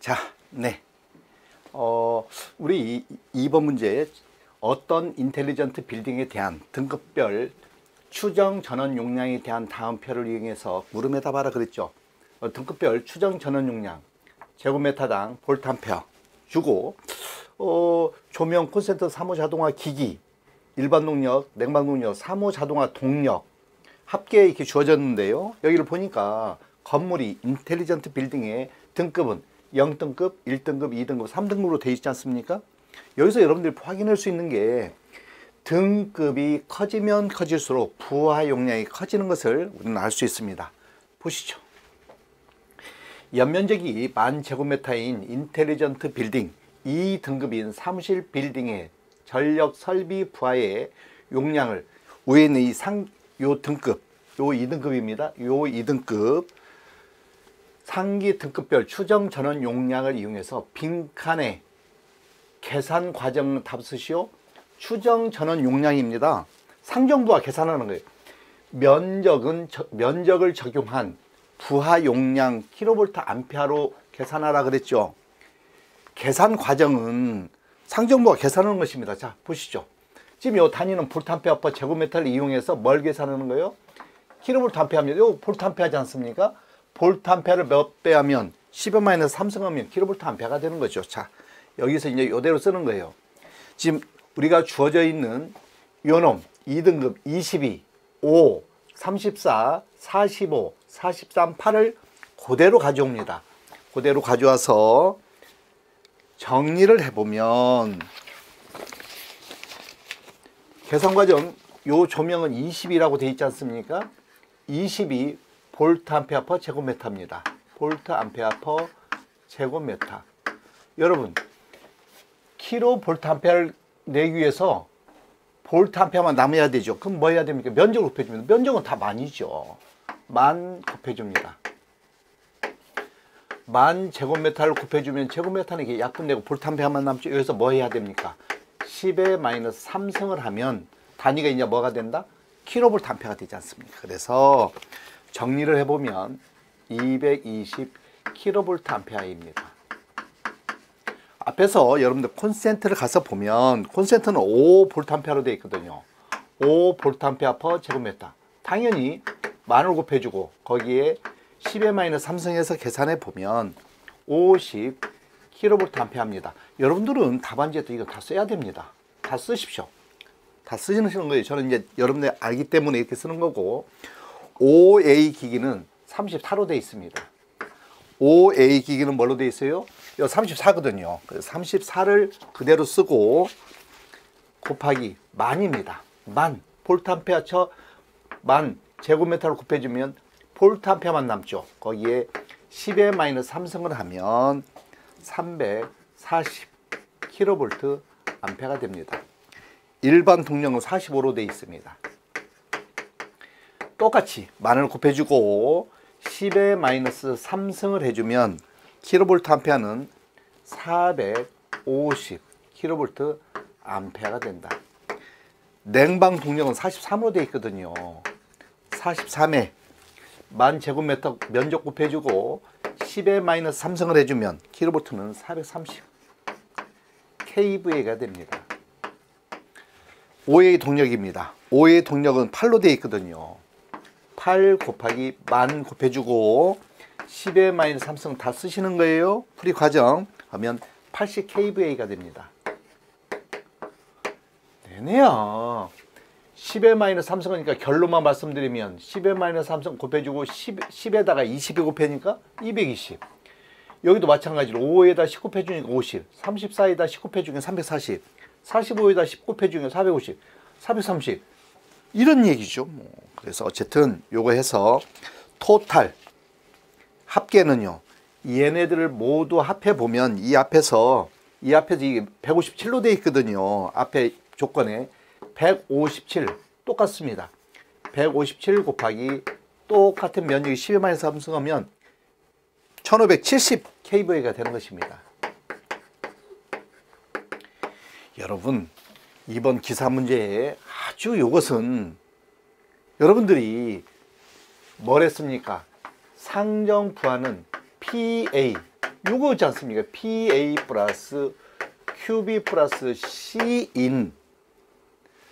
자, 네. 우리 2번 문제 어떤 인텔리전트 빌딩에 대한 등급별 추정 전원 용량에 대한 다음표를 이용해서 물음에 답하라 그랬죠. 등급별 추정 전원 용량 제곱미터당 볼트 암페어 주고 조명 콘센트 사무 자동화 기기 일반 동력 냉방 동력 사무 자동화 동력 합계 이렇게 주어졌는데요. 여기를 보니까 건물이 인텔리전트 빌딩의 등급은 0등급, 1등급, 2등급, 3등급으로 되어 있지 않습니까? 여기서 여러분들이 확인할 수 있는 게 등급이 커지면 커질수록 부하 용량이 커지는 것을 우리는 알 수 있습니다. 보시죠. 연면적이 10,000제곱미터인 인텔리전트 빌딩 2등급인 사무실 빌딩의 전력 설비 부하의 용량을 위에 있는 요 등급, 요 2등급입니다. 요 2등급 상기 등급별 추정 전원 용량을 이용해서 빈칸에 계산 과정 답 쓰시오. 추정 전원 용량입니다. 상정부하 계산하는 거예요. 면적을 적용한 부하 용량 킬로볼트 암페어로 계산하라 그랬죠. 계산 과정은 상정부하 계산하는 것입니다. 자, 보시죠. 지금 요 단위는 볼트 암페어 퍼 제곱미터를 이용해서 뭘 계산하는 거예요? 킬로볼트 암페어입니다. 요 볼트 암페어지 않습니까? 볼트 암페어를 몇 배 하면 10의 마이너스 3승하면 킬로볼트 암페어가 되는 거죠. 자, 여기서 이제 이대로 쓰는 거예요. 지금 우리가 주어져 있는 요놈 2등급 22, 5, 34, 45, 43, 8을 그대로 가져옵니다. 그대로 가져와서 정리를 해보면 계산 과정 요 조명은 20이라고 되어 있지 않습니까? 22 볼트 암페어 퍼 제곱미터입니다. 볼트 암페어 퍼 제곱미터. 여러분, 킬로 볼트 암페어를 내기 위해서 볼트 암페어만 남아야 되죠. 그럼 뭐 해야 됩니까? 면적을 곱해줍니다. 면적은 다 만이죠. 만 곱해줍니다. 만 제곱미터를 곱해주면 제곱미터는 이게 약분되고 볼트 암페어만 남죠. 여기서 뭐 해야 됩니까? 10의 마이너스 3승을 하면 단위가 이제 뭐가 된다? 킬로볼트 암페어가 되지 않습니까? 그래서 정리를 해보면 220 킬로볼트 암페어입니다. 앞에서 여러분들 콘센트를 가서 보면 콘센트는 5 볼트 암페어로 되어 있거든요. 5 볼트 암페어 퍼 제곱미터. 당연히 만을 곱해주고 거기에 10의 마이너스 3승해서 계산해 보면 50 킬로볼트 암페어입니다. 여러분들은 답안지에도 이거 다 써야 됩니다. 다 쓰십시오. 다 쓰시는 거예요. 저는 이제 여러분들이 알기 때문에 이렇게 쓰는 거고, OA 기기는 34로 되어 있습니다. OA 기기는 뭘로 되어 있어요? 34거든요. 그래서 34를 그대로 쓰고 곱하기 만입니다. 만 볼트 암페어 쳐 만 제곱미터를 곱해주면 볼트 암페어만 남죠. 거기에 10의 마이너스 3승을 하면 340 킬로볼트 암페어가 됩니다. 일반 동력은 45로 되어 있습니다. 똑같이 만을 곱해주고 10의 마이너스 3승을 해주면 킬로볼트 암페어는 450 킬로볼트 암페어가 된다. 냉방 동력은 43으로 되어 있거든요. 43에 만 제곱미터 면적 곱해주고 10의 마이너스 3승을 해주면 킬로볼트는 430 kVA가 됩니다. OA 동력입니다. OA 동력은 8로 되어 있거든요. 8 곱하기 만 곱해주고 10의 마이너스 3승 다 쓰시는 거예요. 풀이 과정 하면 80 kVA가 됩니다. 되네요. 10의 마이너스 3승이니까 결론만 말씀드리면 10의 마이너스 3승 곱해주고 10에다가 20이 곱해니까 220. 여기도 마찬가지로 5에다 10 곱해주니까 50, 34에다 10 곱해주니까 340, 45에다 10 곱해주니까 450, 430 이런 얘기죠. 그래서 어쨌든 요거 해서 토탈 합계는요. 얘네들을 모두 합해 보면 이 앞에서 이게 157로 되어 있거든요. 앞에 조건에 157 똑같습니다. 157 곱하기 똑같은 면적이 10의 마이너스 3승하면 1570 kVA가 되는 것입니다. 여러분, 이번 기사 문제에 아주 이것은 여러분들이 뭘 했습니까? 상정 부하는 PA 요거 있지 않습니까? PA 플러스 QB 플러스 C인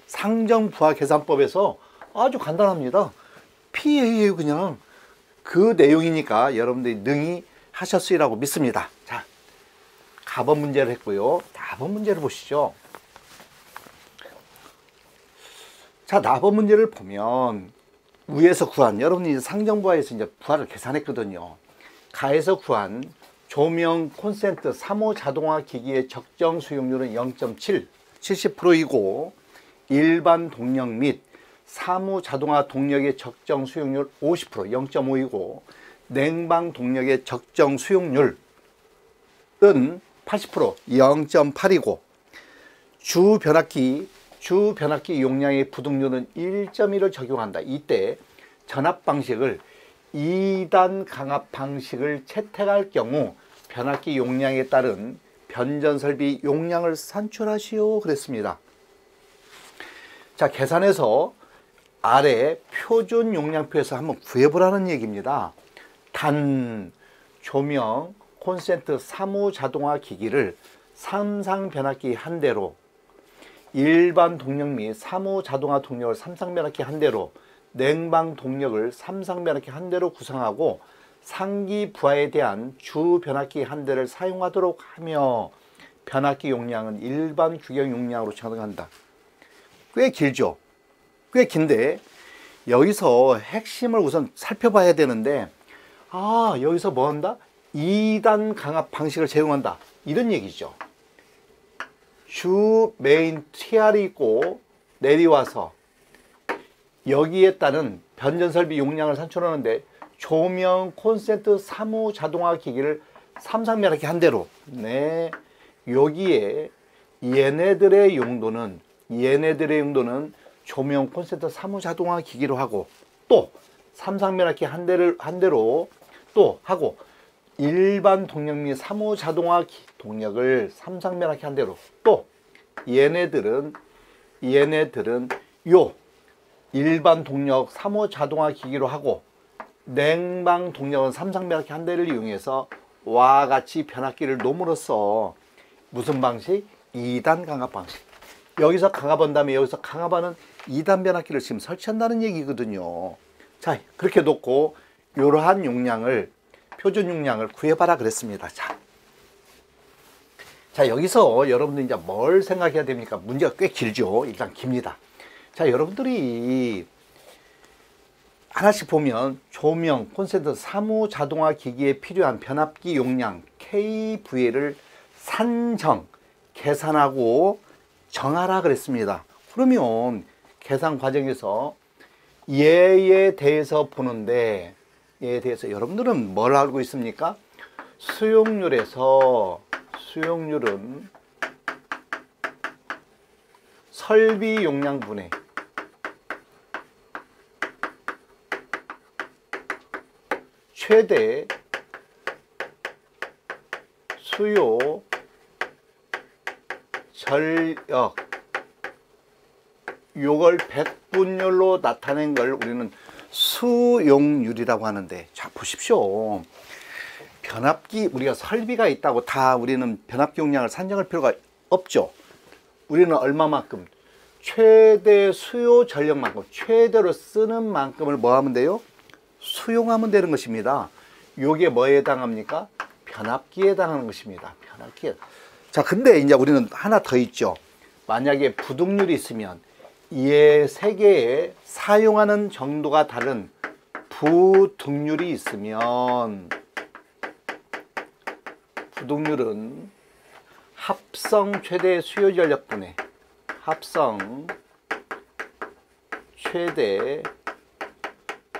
상정부하 계산법에서 아주 간단합니다. PA예요. 그냥 그 내용이니까 여러분들이 능히 하셨으리라고 믿습니다. 자, 가번 문제를 했고요. 나번 문제를 보시죠. 자, 나번 문제를 보면 위에서 구한, 여러분이 상정부하에서 이제 부하를 계산했거든요. 가에서 구한 조명 콘센트 3호 자동화 기기의 적정 수용률은 0.7, 70%이고 일반 동력 및 사무 자동화 동력의 적정 수용률 50%, 0.5이고 냉방 동력의 적정 수용률은 80%, 0.8이고 주 변압기 용량의 부등률은 1.1을 적용한다. 이때 전압 방식을 2단 강압 방식을 채택할 경우 변압기 용량에 따른 변전 설비 용량을 산출하시오 그랬습니다. 자, 계산해서 아래 표준 용량표에서 한번 구해보라는 얘기입니다. 단 조명 콘센트 3호 자동화 기기를 삼상 변압기 한 대로 일반 동력 및 3호 자동화 동력을 삼상 변압기 한 대로 냉방 동력을 삼상 변압기 한 대로 구성하고 상기 부하에 대한 주 변압기 한 대를 사용하도록 하며 변압기 용량은 일반 규격 용량으로 적용한다. 꽤 길죠? 꽤 긴데 여기서 핵심을 우선 살펴봐야 되는데 여기서 뭐 한다? 2단 강압 방식을 제공한다. 이런 얘기죠. 주 메인 TR이 있고 내려와서 여기에 따른 변전 설비 용량을 산출하는데 조명 콘센트 3호 자동화 기기를 삼상 변압기 한 대로 여기에 얘네들의 용도는 조명 콘센트 3호 자동화 기기로 하고 또 삼상 변압기 한 대로 또 하고 일반 동력 및 3호 자동화 동력을 삼상 변압기 한 대로 또 얘네들은 요 일반 동력 3호 자동화 기기로 하고 냉방 동력은 삼상 변압기 한 대를 이용해서 와 같이 변압기를 놓음으로써 무슨 방식? 2단 강압 방식. 여기서 강압한 다음에 여기서 강압하는 2단 변압기를 지금 설치한다는 얘기거든요. 자, 그렇게 놓고 이러한 용량을 표준 용량을 구해봐라 그랬습니다. 자, 여기서 여러분들 이제 뭘 생각해야 됩니까? 문제가 꽤 길죠. 일단 깁니다. 자, 여러분들이 하나씩 보면 조명 콘센트 3호 자동화 기기에 필요한 변압기 용량 KVA를 산정, 계산하고 정하라 그랬습니다. 그러면 계산 과정에서 얘에 대해서 보는데 얘에 대해서 여러분들은 뭘 알고 있습니까? 수용률은 설비 용량분의 최대 수요 전력 요걸 백분율로 나타낸 걸 우리는 수용률이라고 하는데, 자 보십시오. 변압기 우리가 설비가 있다고 다 우리는 변압기 용량을 산정할 필요가 없죠. 우리는 얼마만큼? 최대 수요 전력만큼, 최대로 쓰는 만큼을 뭐 하면 돼요? 수용하면 되는 것입니다. 요게 뭐에 해당합니까? 변압기에 해당하는 것입니다. 변압기에. 자, 근데 이제 우리는 하나 더 있죠. 만약에 부등률이 있으면 얘 세 개에 사용하는 정도가 다른 부등률이 있으면 부등률은 합성 최대 수요 전력분의 합성 최대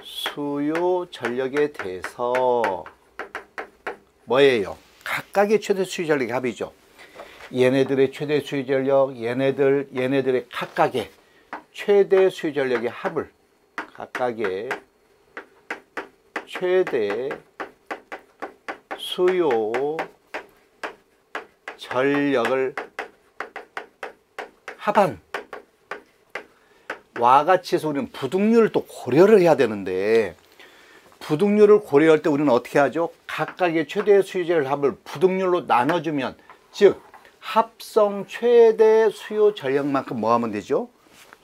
수요 전력에 대해서 뭐예요? 각각의 최대 수요 전력의 합이죠. 얘네들의 최대 수요 전력, 얘네들의 각각의 최대 수요 전력의 합을 각각의 최대 수요 전력을 합한 와 같이 해서 우리는 부등률을 또 고려를 해야 되는데, 부등률을 고려할 때 우리는 어떻게 하죠? 각각의 최대 수요제를 합을 부등률로 나눠주면, 즉 합성 최대 수요 전력만큼 뭐 하면 되죠?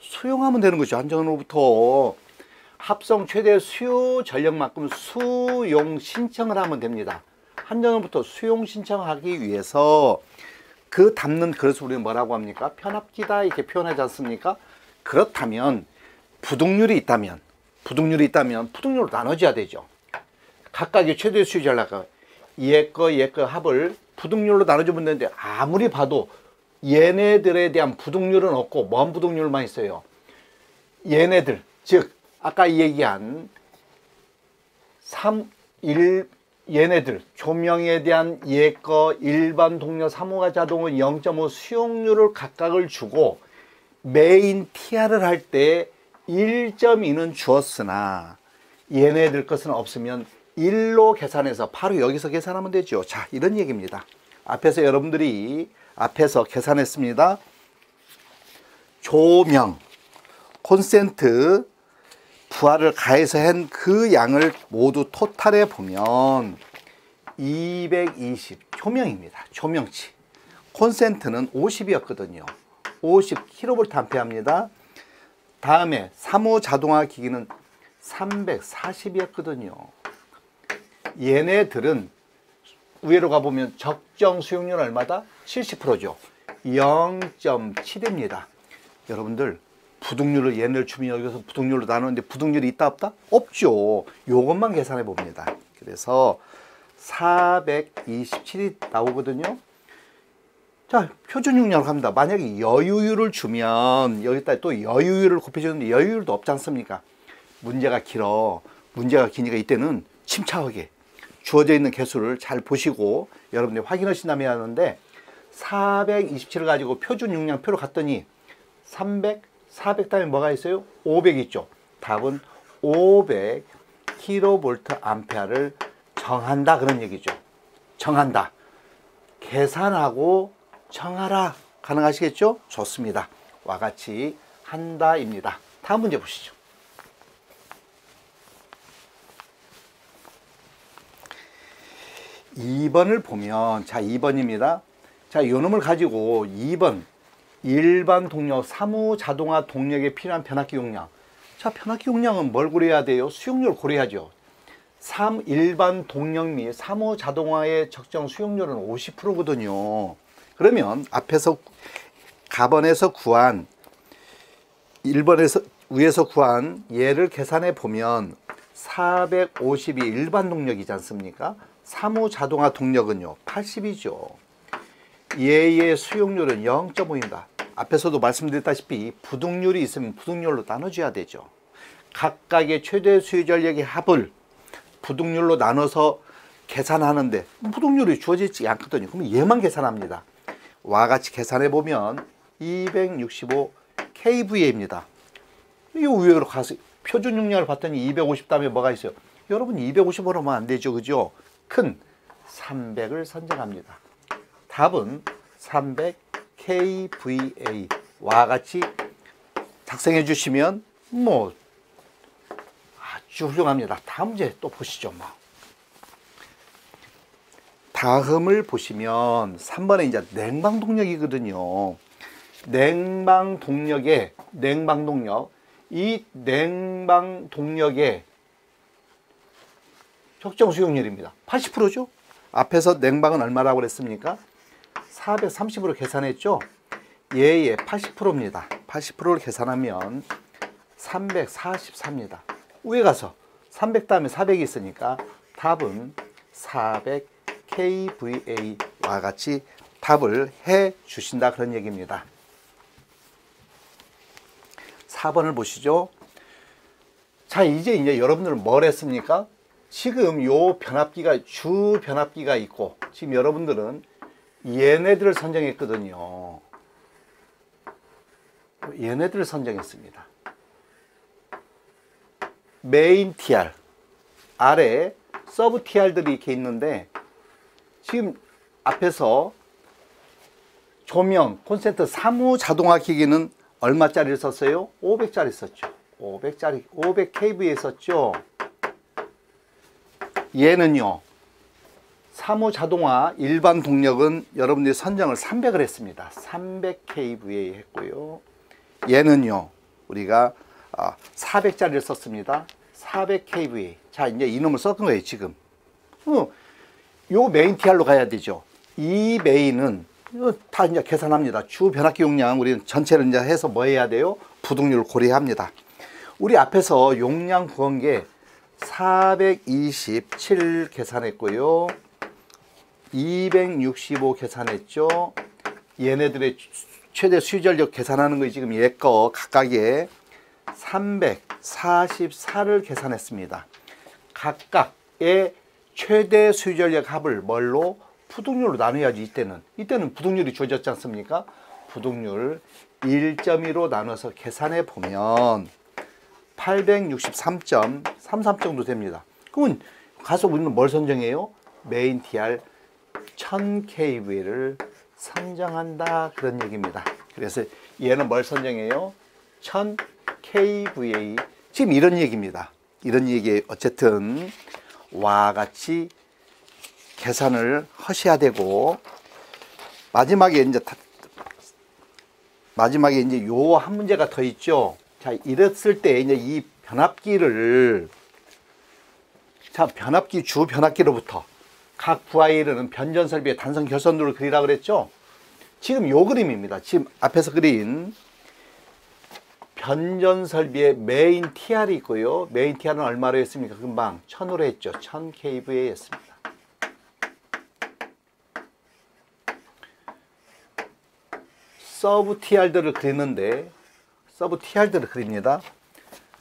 수용하면 되는 거죠. 한전으로부터 합성 최대 수요 전력만큼 수용 신청을 하면 됩니다. 한전으로부터 수용 신청하기 위해서 그 담는 그릇을 우리는 뭐라고 합니까? 편압기다 이렇게 표현하지 않습니까? 그렇다면 부등률이 있다면 부등률로 나눠줘야 되죠. 각각의 최대 수요 전력, 얘 거 합을 부등률로 나눠주면 되는데, 아무리 봐도 얘네들에 대한 부등률은 없고 뭔 부등률만 있어요? 얘네들, 즉 아까 얘기한 얘네들 조명에 대한 얘거 일반 동력 3호가 자동은 0.5 수용률을 각각을 주고 메인 TR을 할 때 1.2는 주었으나 얘네들 것은 없으면 1로 계산해서 바로 여기서 계산하면 되죠. 자, 이런 얘기입니다. 앞에서 여러분들이 계산했습니다. 조명, 콘센트, 부하를 가해서 한 그 양을 모두 토탈해 보면 220 조명입니다. 조명치. 콘센트는 50이었거든요. 50kVA입니다. 다음에 3호 자동화 기기는 340이었거든요. 얘네들은 위로 가보면 적정 수용률 얼마다? 70%죠. 0.7입니다. 여러분들 부등률을 얘네를 주면 여기서 부등률로 나누는데 부등률이 있다 없다? 없죠. 요것만 계산해 봅니다. 그래서 427이 나오거든요. 자, 표준 용량으로 갑니다. 만약에 여유율을 주면 여기다 또 여유율을 곱해주는데 여유율도 없지 않습니까? 문제가 기니까 이때는 침착하게 주어져 있는 개수를 잘 보시고 여러분들이 확인하신다면 하는데, 427을 가지고 표준 용량표로 갔더니 400 다음에 뭐가 있어요? 500 있죠. 답은 500kVA를 정한다 그런 얘기죠. 정한다. 계산하고 정하라. 가능하시겠죠? 좋습니다. 와 같이 한다입니다. 다음 문제 보시죠. 2번을 보면, 자, 2번입니다. 자, 요 놈을 가지고 2번 일반 동력 3호 자동화 동력에 필요한 변압기 용량. 자, 변압기 용량은 뭘 고려해야 돼요? 수용률을 고려해야죠. 일반 동력 및 3호 자동화의 적정 수용률은 50%거든요. 그러면 앞에서 가번에서 구한 1번에서 위에서 구한 얘를 계산해 보면 450이 일반 동력이지 않습니까? 3호 자동화 동력은요 80이죠. 얘의 수용률은 0.5입니다. 앞에서도 말씀드렸다시피 부등률이 있으면 부등률로 나눠줘야 되죠. 각각의 최대 수요 전력의 합을 부등률로 나눠서 계산하는데 부등률이 주어지지 않거든요. 그러면 얘만 계산합니다. 와 같이 계산해 보면 265 kVA입니다. 이 위로 가서 표준 용량을 봤더니 250 다음에 뭐가 있어요? 여러분 250으로 하면 안 되죠. 그죠? 큰 300을 선정합니다. 답은 300 kVA. 와 같이 작성해 주시면 뭐 아주 훌륭합니다. 다음 문제 또 보시죠. 뭐. 다음을 보시면 3번에 이제 냉방 동력이거든요. 냉방 동력의 적정 수용률입니다. 80%죠? 앞에서 냉방은 얼마라고 그랬습니까? 430으로 계산했죠? 얘의 80%입니다. 80%를 계산하면 344입니다. 위에 가서 300 다음에 400이 있으니까 답은 400 kVA와 같이 답을 해 주신다 그런 얘기입니다. 4번을 보시죠. 자, 이제 여러분들은 뭘 했습니까? 지금 요 변압기가 주 변압기가 있고 지금 여러분들은 얘네들을 선정했거든요. 얘네들을 선정했습니다. 메인 TR 아래 서브 TR들이 이렇게 있는데 지금 앞에서 조명 콘센트 3호 자동화 기기는 얼마짜리를 썼어요? 500짜리 썼죠. 500kVA 썼죠. 얘는요 사무 자동화 일반 동력은 여러분들이 선정을 300을 했습니다. 300kVA 했고요. 얘는요, 우리가 400짜리를 썼습니다. 400kVA. 자, 이제 이놈을 썼던 거예요, 지금. 요 메인 TR로 가야 되죠. 이 메인은 다 이제 계산합니다. 주 변압기 용량 우리는 전체를 이제 해서 뭐 해야 돼요? 부동률을 고려합니다. 우리 앞에서 용량 구한 게 427 계산했고요. 265 계산했죠. 얘네들의 최대 수유전력 계산하는 거 지금 얘 거 각각의 344를 계산했습니다. 각각의 최대 수유전력 합을 뭘로? 부동률로 나눠야지. 이때는 부동률이 주어졌지 않습니까? 부동률 1.2로 나눠서 계산해 보면 863.33 정도 됩니다. 그러면 가서 우리는 뭘 선정해요? 메인 TR 1000kV를 선정한다, 그런 얘기입니다. 그래서 얘는 뭘 선정해요? 1000kVA. 지금 이런 얘기입니다. 이런 얘기 어쨌든 와 같이 계산을 하셔야 되고, 마지막에 이제 요 한 문제가 더 있죠. 자, 이랬을 때 이제 이 변압기를, 자, 주 변압기로부터 각 부하에 이르는 변전 설비의 단선 결선도를 그리라 그랬죠. 지금 요 그림입니다. 지금 앞에서 그린 변전 설비의 메인 TR이 있고요. 메인 TR은 얼마로 했습니까? 금방 1000으로 했죠. 1000kVA 했습니다. 서브 TR들을 그리는데, 서브 TR들을 그립니다.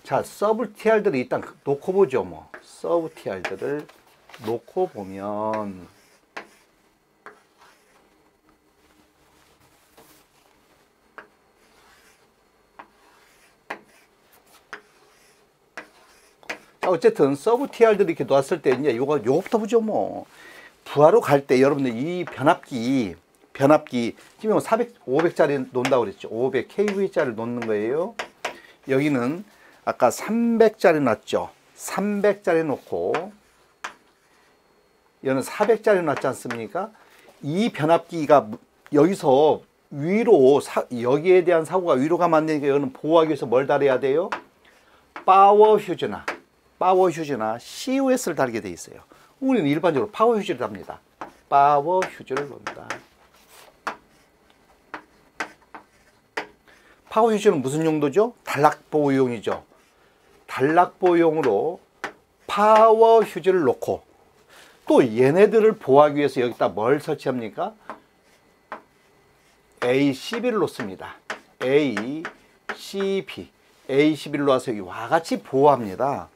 자, 서브 TR들을 일단 놓고 보죠. 뭐 서브 TR들을 놓고 보면 자, 어쨌든 서브 TR들이 이렇게 놓았을 때 이제 요거부터 보죠. 뭐 부하로 갈 때 여러분들 이 변압기 지금 500짜리 놓는다고 그랬죠. 500kV짜리를 놓는 거예요. 여기는 아까 300짜리 놨죠. 300짜리 놓고 여기는 400짜리 놨지 않습니까? 이 변압기가 여기서 위로 여기에 대한 사고가 위로 가면 안 되니까 여기는 보호하기 위해서 뭘 달아야 돼요? 파워 휴즈나 COS를 달게 돼 있어요. 우리는 일반적으로 파워 휴즈를 답니다. 파워 휴즈를 놓는다. 파워 휴즈는 무슨 용도죠? 단락보호용이죠. 단락보호용으로 파워 휴즈를 놓고, 또 얘네들을 보호하기 위해서 여기다 뭘 설치합니까? ACB를 놓습니다. ACB를 놓아서 이와 같이 보호합니다.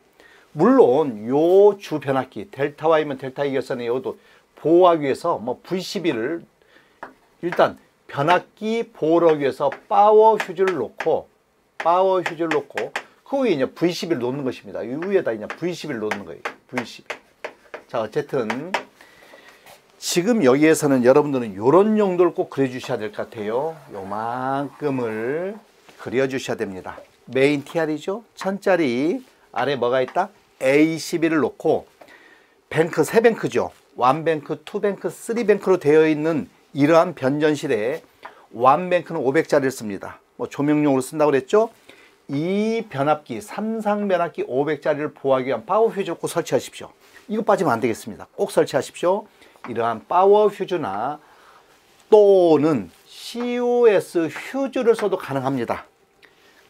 물론 요 주 변압기 델타 Y면 델타 E 결선에 이것도 보호하기 위해서 뭐 VCB를 일단 변압기 보호를 하기 위해서 파워 휴즈를 놓고 그 위에 이제 VCB를 놓는 것입니다. 이 위에다 이제 VCB를 놓는 거예요. VCB. 자, 어쨌든 지금 여기에서는 여러분들은 이런 용도를 꼭 그려주셔야 될 것 같아요. 요만큼을 그려주셔야 됩니다. 메인 TR이죠. 1000짜리 아래 뭐가 있다? ACB를 놓고 뱅크 3뱅크죠. 1뱅크, 2뱅크, 3뱅크로 되어 있는 이러한 변전실에 1뱅크는 500짜리를 씁니다. 뭐 조명용으로 쓴다고 그랬죠. 이 변압기, 삼상 변압기 500짜리를 보호하기 위한 파워 휴즈를 꼭 설치하십시오. 이거 빠지면 안 되겠습니다. 꼭 설치하십시오. 이러한 파워 휴즈나 또는 COS 휴즈를 써도 가능합니다.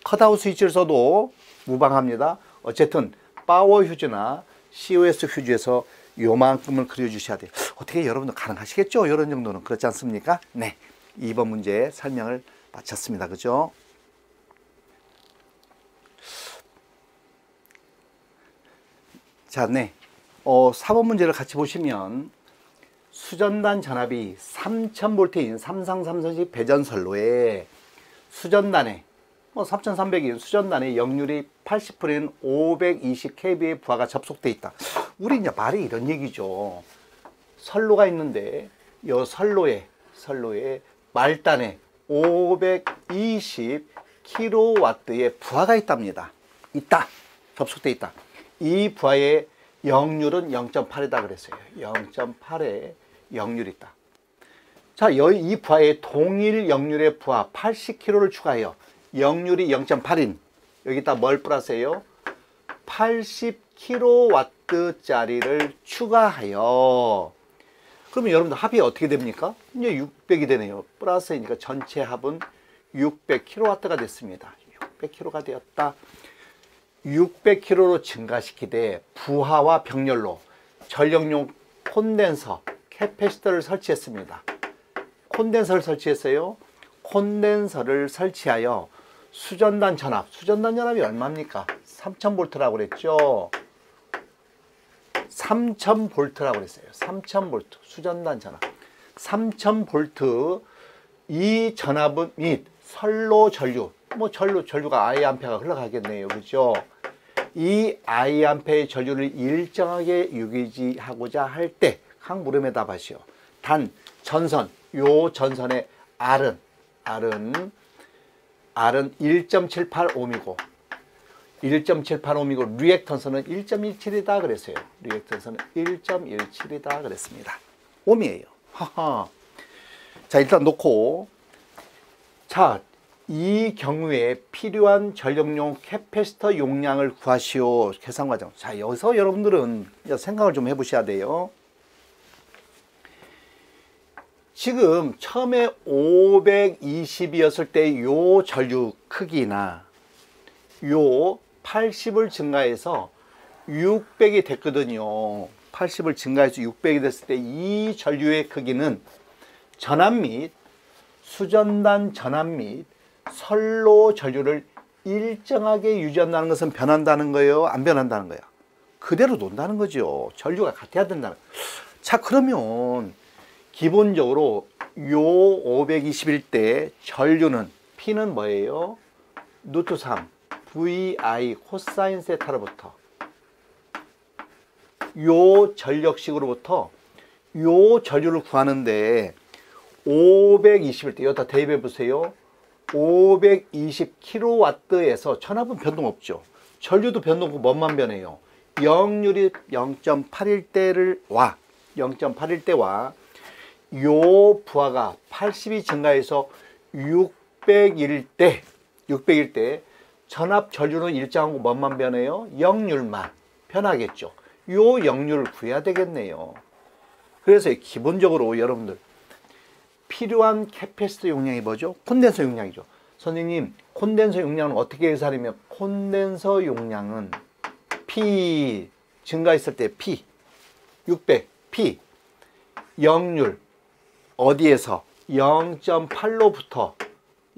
컷아웃 스위치를 써도 무방합니다. 어쨌든 파워 휴즈나 COS 휴즈에서 요만큼을 그려주셔야 돼요. 어떻게 여러분들 가능하시겠죠? 이런 정도는 그렇지 않습니까? 네, 2번 문제 설명을 마쳤습니다. 그죠? 자, 네. 4번 문제를 같이 보시면 수전단 전압이 3000V인 삼상 삼성식 배전선로에 수전단에 3300인 수전단의 역률이 80%인 520kV의 부하가 접속돼 있다. 우리 이제 말이 이런 얘기죠. 선로가 있는데 이 선로에 말단에 520kW의 부하가 있답니다. 접속돼 있다. 이 부하의 역률은 0.8이다 그랬어요. 0.8에 역률이 있다. 자, 이 부하에 동일 역률의 부하 80kg를 추가해요. 역률이 0.8인 여기다 뭘 플러스해요? 80kW짜리를 추가하여. 그러면 여러분들 합이 어떻게 됩니까? 이제 600이 되네요. 플러스이니까 전체 합은 600kW가 됐습니다. 600kW가 되었다. 600kW로 증가시키되 부하와 병렬로 전력용 콘덴서, 캐패시터를 설치했습니다. 콘덴서를 설치했어요. 콘덴서를 설치하여 수전단 전압, 수전단 전압이 얼마입니까? 3000V라고 그랬죠. 3000V라고 그랬어요. 3000V 수전단 전압 3000V. 이 전압은 및 선로 전류, 뭐 전류가 Iampere가 흘러가겠네요. 그죠? 이 Iampere의 전류를 일정하게 유지하고자 할 때 각 물음에 답하시오. 단 전선, 요 전선의 R은 1.78ohm이고 1.78ohm이고 리액턴스는 1.17이다 그랬어요. 리액턴스는 1.17이다 그랬습니다. ohm이에요. 하하. 자, 일단 놓고, 자, 이 경우에 필요한 전력용 캐패시터 용량을 구하시오. 계산 과정. 자, 여기서 여러분들은 생각을 좀 해보셔야 돼요. 지금 처음에 520이었을 때 요 전류 크기나 요 80을 증가해서 600이 됐거든요. 80을 증가해서 600이 됐을 때 이 전류의 크기는 전압 및 수전단 전압 및 선로 전류를 일정하게 유지한다는 것은 변한다는 거예요? 안 변한다는 거예요? 그대로 논다는 거죠. 전류가 같아야 된다는 거예요. 자, 그러면 기본적으로 요 521대 전류는 P는 뭐예요? 루트 3 VI 코사인 세타로부터 요 전력식으로부터 요 전류를 구하는데 521대 여기다 대입해 보세요. 520kW에서 전압은 변동 없죠. 전류도 변동 없고 뭐만 변해요? 역률이 0.81대를 0.81대와 요 부하가 80이 증가해서 600일 때 전압 전류는 일정하고 뭐만 변해요? 역률만 변하겠죠. 요 역률을 구해야 되겠네요. 그래서 기본적으로 여러분들 필요한 캐패시터 용량이 뭐죠? 콘덴서 용량이죠. 선생님, 콘덴서 용량은 어떻게 계산하면 콘덴서 용량은 P 증가했을 때 P 600 P 역률 어디에서 0.8로부터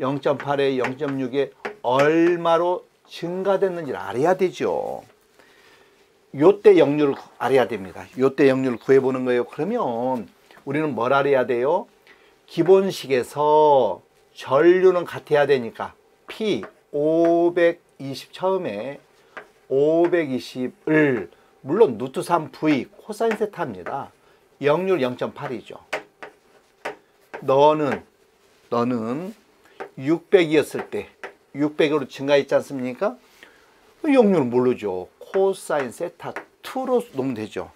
0.8에 0.6에 얼마로 증가됐는지를 알아야 되죠. 요때 역률을 알아야 됩니다. 요때 역률을 구해보는 거예요. 그러면 우리는 뭘 알아야 돼요? 기본식에서 전류는 같아야 되니까 P 520 처음에 520을 물론 루트 3 V 코사인 세타입니다. 역률 0.8이죠. 너는 600이었을 때 600으로 증가했지 않습니까? 역률은 모르죠. 코사인 세타 2로 놓으면 되죠.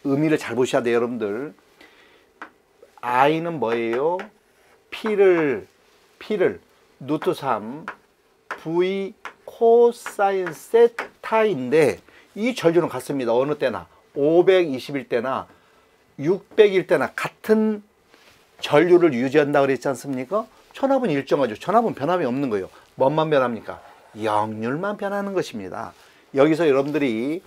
의미를 잘 보셔야 돼요, 여러분들. I는 뭐예요? P를 루트 3 V 코사인 세타인데 이 전류는 같습니다. 어느 때나 520일 때나 600일 때나 같은 전류를 유지한다고 그랬지 않습니까? 전압은 일정하죠. 전압은 변함이 없는 거예요. 뭐만 변합니까? 역률만 변하는 것입니다. 여기서 여러분들이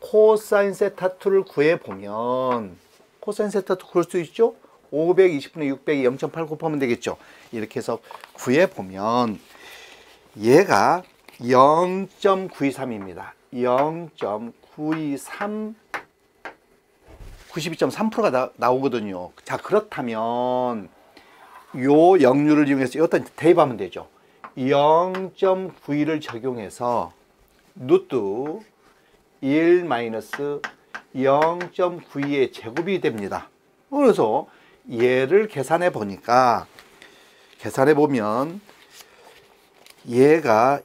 코사인 세타2를 구해보면 코사인 세타2 구할 수 있죠? 520분의 600이 0.8 곱하면 되겠죠. 이렇게 해서 구해보면 얘가 0.923입니다. 0.923 92.3%가 나오거든요. 자, 그렇다면 요 역률을 이용해서 여기다 대입하면 되죠. 0.91을 적용해서 루트 1 마이너스 0.92의 제곱이 됩니다. 그래서 얘를 계산해 보니까 얘가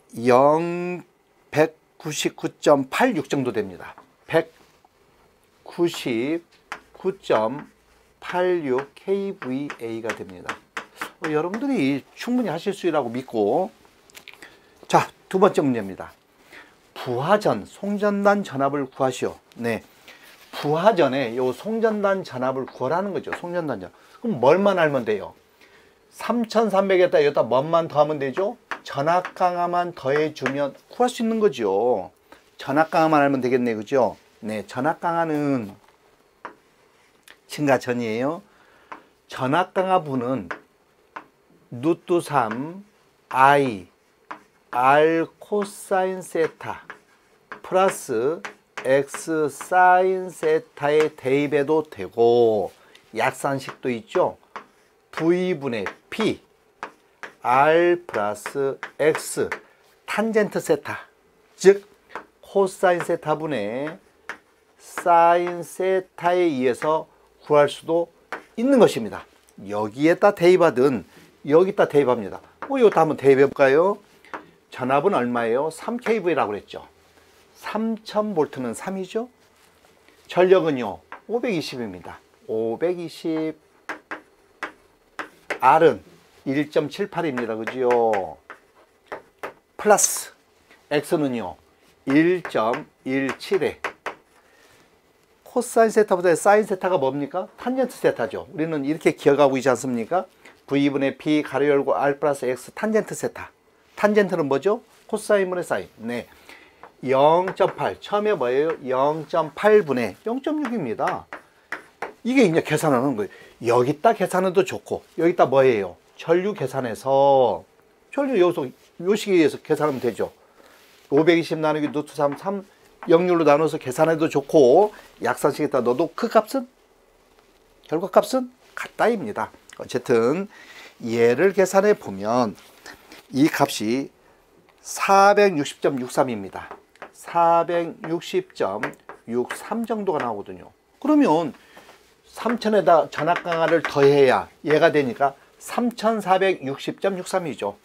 199.86 정도 됩니다. 99.86 kVA가 됩니다. 여러분들이 충분히 하실 수 있라고 믿고, 자, 두 번째 문제입니다. 부하전 송전단 전압을 구하시오. 네, 부하전에 요 송전단 전압을 구하라는 거죠. 송전단 전압. 그럼 뭘만 알면 돼요? 3300에다 여기다 뭔만 더하면 되죠? 전압 강하만 더해주면 구할 수 있는 거죠. 전압 강하만 알면 되겠네, 그죠? 네, 전압 강하는 증가전이에요. 전압 강하분은 루트 3 I R 코사인 세타 플러스 X 사인 세타에 대입해도 되고, 약산식도 있죠. V분의 P R 플러스 X 탄젠트 세타, 즉 코사인 세타분의 사인 세타에 의해서 구할 수도 있는 것입니다. 여기에다 대입하든 여기다 대입합니다. 이것도 한번 대입해 볼까요? 전압은 얼마예요? 3kV라고 그랬죠. 3000V는 3이죠. 전력은요 520입니다. 520. R은 1.78입니다. 그죠? 플러스 X는요 1.17에 코사인 세타보다 사인 세타가 뭡니까? 탄젠트 세타죠. 우리는 이렇게 기억하고 있지 않습니까? V분의 P 가로 열고 R 플러스 X 탄젠트 세타. 탄젠트는 뭐죠? 코사인분의 사인. 네, 0.8. 처음에 뭐예요? 0.8분의 0.6입니다. 이게 이제 계산하는 거예요. 여기다 계산해도 좋고, 여기다 뭐예요? 전류 계산해서, 전류 여기서 요식에 의해서 계산하면 되죠. 520 나누기 루트 3, 3 0률로 나눠서 계산해도 좋고, 약산식에다 넣어도 그 값은, 결과값은 같다입니다. 어쨌든 얘를 계산해 보면 이 값이 460.63입니다. 460.63 정도가 나오거든요. 그러면 3000에다 전압 강하를 더해야 얘가 되니까 3460.63이죠.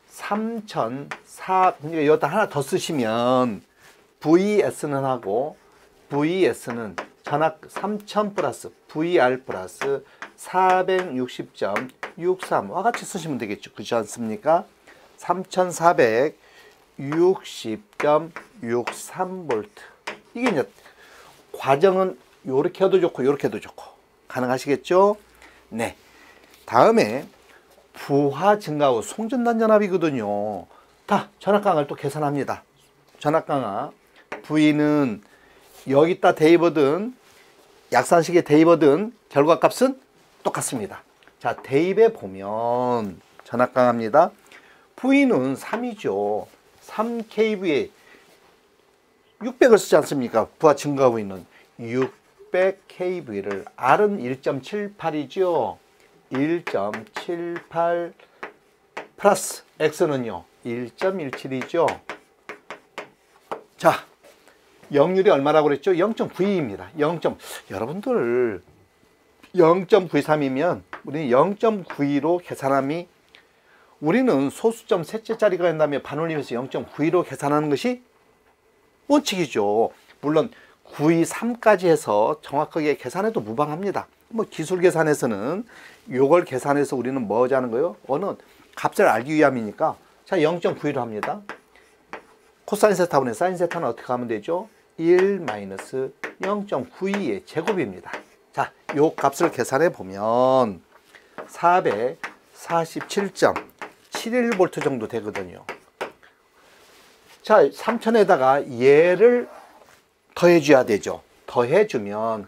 3004, 그러니까 여기다 하나 더 쓰시면 VS는 하고, VS는 전압 3000 플러스 VR 플러스 460.63와 같이 쓰시면 되겠죠. 그렇지 않습니까? 3460.63V. 이게 이제 과정은 요렇게 해도 좋고 요렇게 해도 좋고 가능하시겠죠? 네. 다음에 부하 증가 후 송전단 전압이거든요. 다 전압 강화를 또 계산합니다. 전압 강화 V는 여기다 대입하든 약산식에 대입하든 결과값은 똑같습니다. 자, 대입해 보면 전압 강화입니다. V는 3이죠. 3kV에 600을 쓰지 않습니까? 부하 증가하고 있는 600kV를, R은 1.78이죠. 1.78 플러스 X는요 1.17이죠. 자, 역률이 얼마라고 그랬죠? 0.92입니다. 여러분들 0.93이면 우리는 0.92로 계산함이, 우리는 소수점 셋째짜리가 된다면 반올림해서 0.92로 계산하는 것이 원칙이죠. 물론 923까지 해서 정확하게 계산해도 무방합니다. 뭐 기술 계산에서는 요걸 계산해서 우리는 뭐 하자는 거예요? 어느 값을 알기 위함이니까, 자 0.92로 합니다. 코사인 세타분의 사인 세타는 어떻게 하면 되죠? 1 마이너스 0.92의 제곱입니다. 자, 요 값을 계산해 보면 447.71V 정도 되거든요. 자, 3000에다가 얘를 더해줘야 되죠. 더해주면,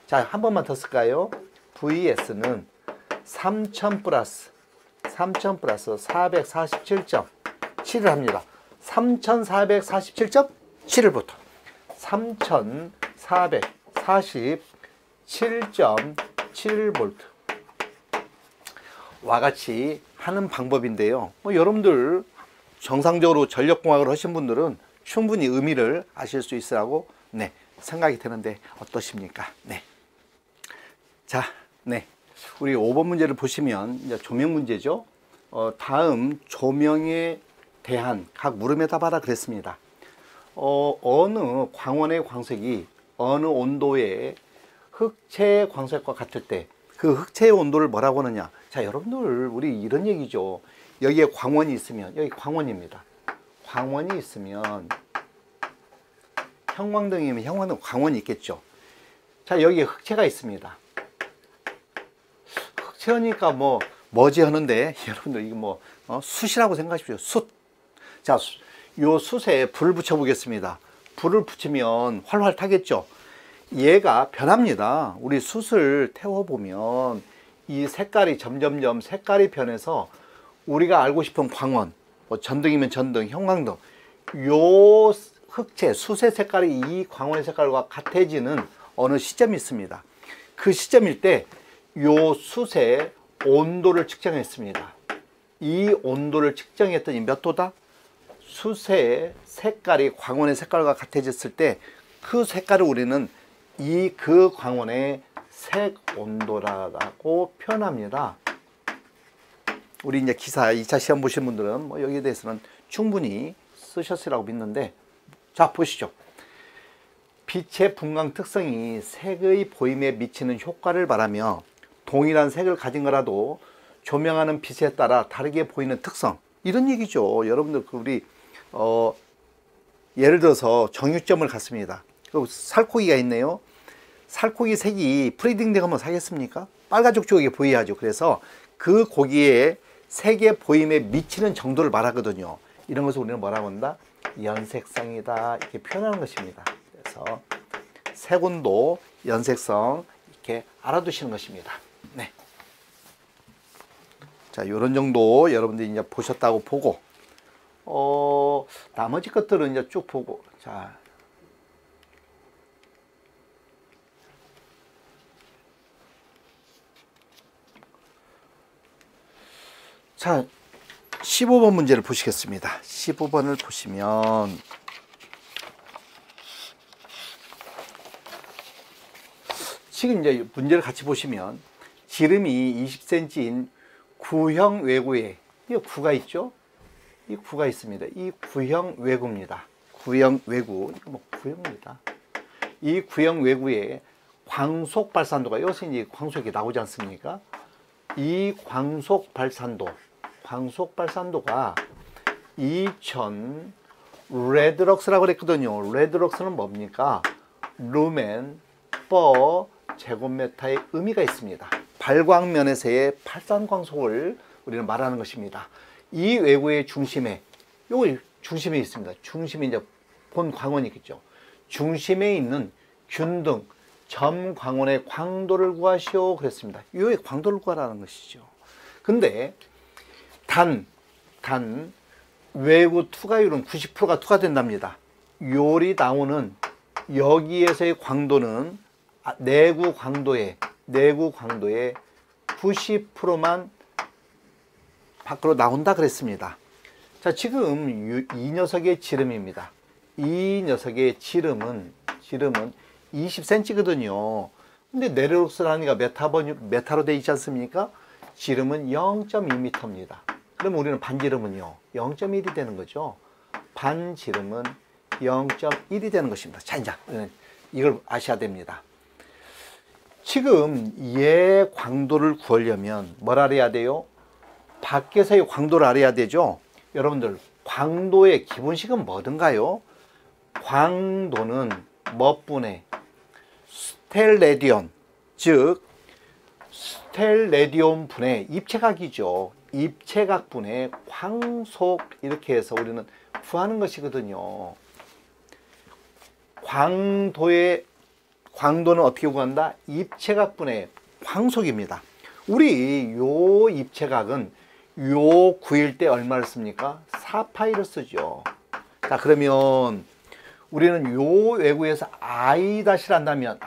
자, 한 번만 더 쓸까요? VS는 3000 플러스 447.7을 합니다. 3447.7을 부터 3447.7V 와 같이 하는 방법인데요. 여러분들 정상적으로 전력공학을 하신 분들은 충분히 의미를 아실 수 있으라고 생각이 드는데 어떠십니까? 자, 우리 5번 문제를 보시면 이제 조명 문제죠. 다음 조명에 대한 각 물음에 답하라 그랬습니다. 어느 광원의 광석이 어느 온도의 흑채 광속과 같을 때 그 흑채의 온도를 뭐라고 하느냐. 자, 여러분들 우리 이런 얘기죠. 여기에 광원이 있으면, 여기 광원입니다. 광원이 있으면 형광등이면 형광등 광원이 있겠죠. 자, 여기에 흑채가 있습니다. 흑채니까 뭐지 하는데 여러분들 이거 숯이라고 생각하십시오. 숯. 자, 요 숯에 불을 붙여 보겠습니다. 불을 붙이면 활활 타겠죠. 얘가 변합니다. 우리 숯을 태워보면 이 색깔이 점점점 색깔이 변해서 우리가 알고 싶은 광원, 전등이면 전등, 형광등, 요 흑채, 숯의 색깔이 이 광원의 색깔과 같아지는 어느 시점이 있습니다. 그 시점일 때 요 숯의 온도를 측정했습니다. 이 온도를 측정했더니 몇 도다? 숯의 색깔이 광원의 색깔과 같아졌을 때 그 색깔을 우리는 그 광원의 색 온도라고 표현합니다. 우리 이제 기사 2차 시험 보신 분들은 여기에 대해서는 충분히 쓰셨으라고 믿는데, 자, 보시죠. 빛의 분광 특성이 색의 보임에 미치는 효과를 말하며 동일한 색을 가진 거라도 조명하는 빛에 따라 다르게 보이는 특성, 이런 얘기죠. 여러분들 우리 예를 들어서 정육점을 갔습니다. 살코기가 있네요. 살코기 색이 프리딩 되면 사겠습니까? 빨간족족하게 보여야죠. 그래서 그 고기의 색의 보임에 미치는 정도를 말하거든요. 이런 것을 우리는 뭐라고 한다? 연색성이다, 이렇게 표현하는 것입니다. 그래서 색온도, 연색성 이렇게 알아두시는 것입니다. 네. 자, 요런 정도 여러분들이 이제 보셨다고 보고, 나머지 것들은 이제 쭉 보고, 자, 15번 문제를 보시겠습니다. 15번을 보시면 지금 이제 문제를 같이 보시면 지름이 20cm인 구형 외구에, 이 구가 있죠? 이 구가 있습니다. 이 구형 외구입니다. 구형 외구, 이거 구형입니다. 이 구형 외구에 광속 발산도가, 여기서 이제 광속이 나오지 않습니까? 이 광속 발산도가 2000 레드럭스라고 그랬거든요. 레드럭스는 뭡니까? 루멘 퍼 제곱미터의 의미가 있습니다. 발광면에서의 발산 광속을 우리는 말하는 것입니다. 이 외구의 중심에, 요거 중심에 있습니다. 중심에 이제 본 광원이 있겠죠. 중심에 있는 균등 점 광원의 광도를 구하시오 그랬습니다. 요 광도를 구하라는 것이죠. 근데 단 외구 투과율은 90%가 투과된답니다. 요리 나오는 여기에서의 광도는 내구 광도의 90%만 밖으로 나온다 그랬습니다. 자, 지금 이 녀석의 지름입니다. 이 녀석의 지름은 20cm거든요. 근데 네르록스라니까 메타로 되어 있지 않습니까? 지름은 0.2m입니다. 그럼 우리는 반지름은요 0.1이 되는 거죠. 반지름은 0.1이 되는 것입니다. 자, 이제 이걸 아셔야 됩니다. 지금 얘 광도를 구하려면 뭘 알아야 돼요? 밖에서의 광도를 알아야 되죠. 여러분들 광도의 기본식은 뭐든가요? 광도는 몇분의 스텔레디온, 즉 스텔레디온 분의 입체각이죠. 입체각분의 광속, 이렇게 해서 우리는 구하는 것이거든요. 광도는 어떻게 구한다? 입체각분의 광속입니다. 우리 요 입체각은 요 구일 때 얼마를 씁니까? 4파이를 쓰죠. 자, 그러면 우리는 요 외구에서 I' 한다면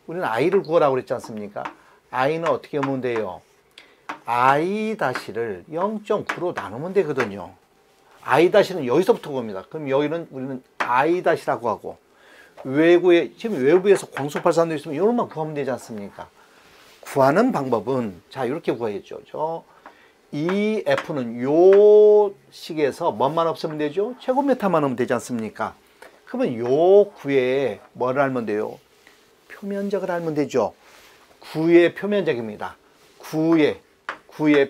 우리는 I를 구하라고 그랬지 않습니까? I는 어떻게 하면 돼요? I' 를 0.9로 나누면 되거든요. I' 여기서부터 봅니다. 그럼 여기는 우리는 I'라고 하고, 지금 외부에서 광속 발산도 있으면 이것만 구하면 되지 않습니까? 구하는 방법은 자, 이렇게 구해야죠. 이 F는 요 식에서 뭐만 없으면 되죠? 제곱미터만 하면 되지 않습니까? 그러면 요 구에 뭐를 알면 돼요? 표면적을 알면 되죠. 구의 표면적입니다. 구의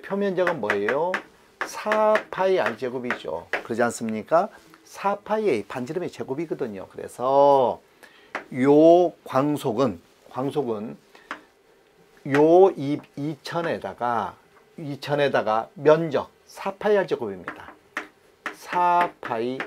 표면적은 뭐예요? 4파이 r제곱이죠. 그러지 않습니까? 4파이 반지름의 제곱이거든요. 그래서 요 광속은 요 2000에다가 면적 4파이 r제곱입니다. 4파이,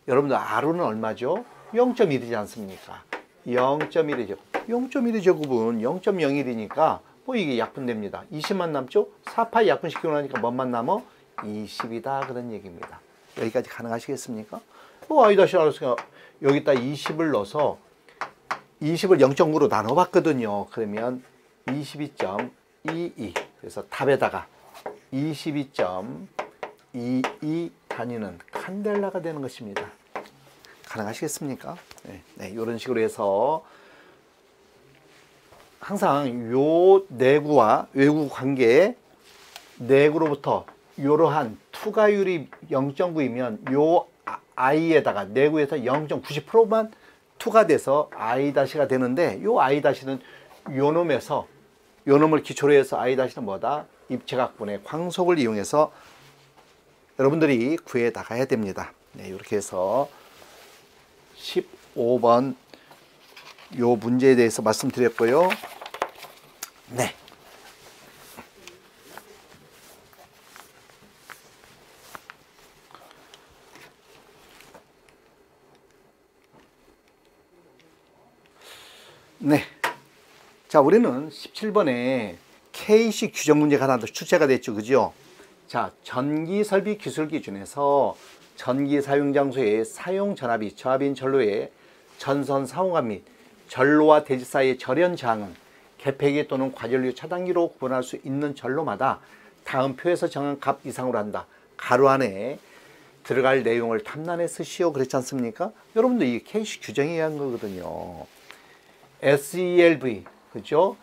여러분들 r은 얼마죠? 0.1이지 않습니까? 0.1제곱. 0.1제곱은 0.01이니까 뭐 이게 약분됩니다. 20만 남죠? 4파이 약분시키고 나니까 뭐만 남어? 20이다. 그런 얘기입니다. 여기까지 가능하시겠습니까? I-R에서 여기다 20을 넣어서 20을 0.9로 나눠봤거든요. 그러면 22.22. 그래서 답에다가 22.22 단위는 칸델라가 되는 것입니다. 가능하시겠습니까? 네, 이런 식으로 해서 항상 요 내구와 외구 관계에 내구로부터 이러한 투과율이 0.9이면 요 i에다가 내구에서 0.90%만 투과돼서 i-가 되는데, 요 i-는 요 놈을 기초로 해서 i-는 뭐다? 입체각분의 광속을 이용해서 여러분들이 구해 나가야 됩니다. 네, 이렇게 해서 15번 요 문제에 대해서 말씀드렸고요. 네. 네. 자, 우리는 17번에 K식 규정 문제가 하나 더 출제가 됐죠. 그죠? 자, 전기 설비 기술 기준에서 전기 사용 장소의 사용 전압이 저압인 전로의 전선 상호간 및 전로와 대지 사이의 절연 저항은 개폐기 또는 과전류 차단기로 구분할 수 있는 전로마다 다음 표에서 정한 값 이상으로 한다. 가로 안에 들어갈 내용을 탐란해 쓰시오. 그렇지 않습니까? 여러분들 이게 K식 규정에 의한 거거든요. SELV, 그죠?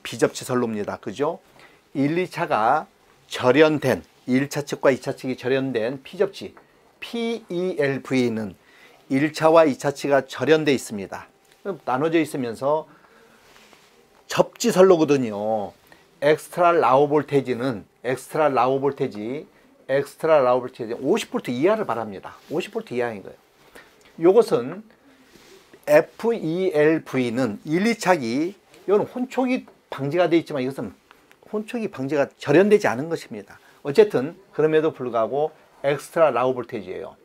비접지 선로입니다. 그죠? 1, 2차가 절연된, 1차 측과 2차 측이 절연된 피접지 PELV는 1차와 2차 측이 절연되어 있습니다. 나눠져 있으면서 접지 선로거든요. 엑스트라 라우 볼테지는 50V 이하를 말합니다. 50V 이하인 거예요. 요것은 FELV는 1, 2차기, 이건 혼촉이 방지가 되어 있지만 이것은 혼촉이 방지가 절연되지 않은 것입니다. 어쨌든 그럼에도 불구하고 엑스트라 라우 볼테지예요.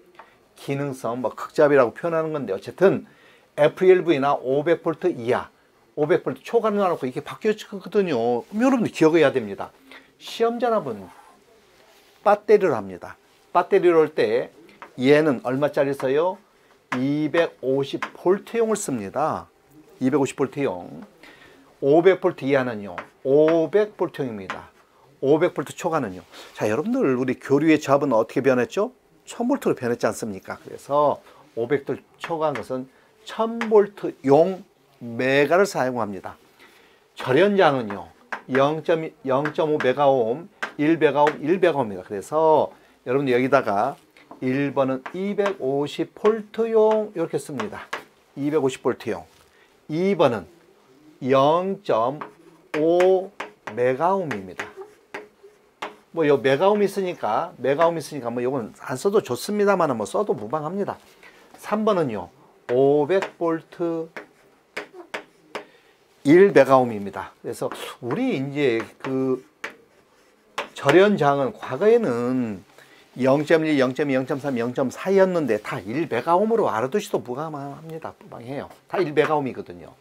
기능성, 뭐 극잡이라고 표현하는 건데, 어쨌든 FELV나 500V 이하, 500V 초과를 놔놓고 이렇게 바뀌었거든요. 여러분들 기억해야 됩니다. 시험 전압은 배터리로 합니다. 배터리로 할 때 얘는 얼마짜리 써요? 250V용을 씁니다. 250V용. 500V 이하는요, 500V용입니다. 500V 초과는요. 자, 여러분들 우리 교류의 저압은 어떻게 변했죠? 1000V로 변했지 않습니까? 그래서 500V 초과한 것은 1000V용 메가를 사용합니다. 절연장은요 0.5 메가옴, 1 메가옴, 1 메가옴입니다. 그래서 여러분 여기다가 1번은 250V용 이렇게 씁니다. 250V용. 2번은 0.5 메가옴입니다. 뭐 요 메가옴 있으니까 뭐 요건 안 써도 좋습니다만 뭐 써도 무방합니다. 3번은요 500V 1메가옴입니다. 그래서 우리 이제 그 절연장은 과거에는 0.1, 0.2, 0.3, 0.4였는데 다 1메가옴으로 알아두셔도 무방합니다. 무방해요. 다 1메가옴이거든요.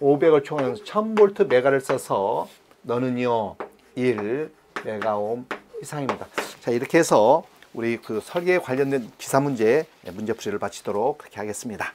500을 초과해서 1000V 메가를 써서 너는요 1메가옴 이상입니다. 자, 이렇게 해서 우리 그 설계에 관련된 기사 문제풀이를 마치도록 그렇게 하겠습니다.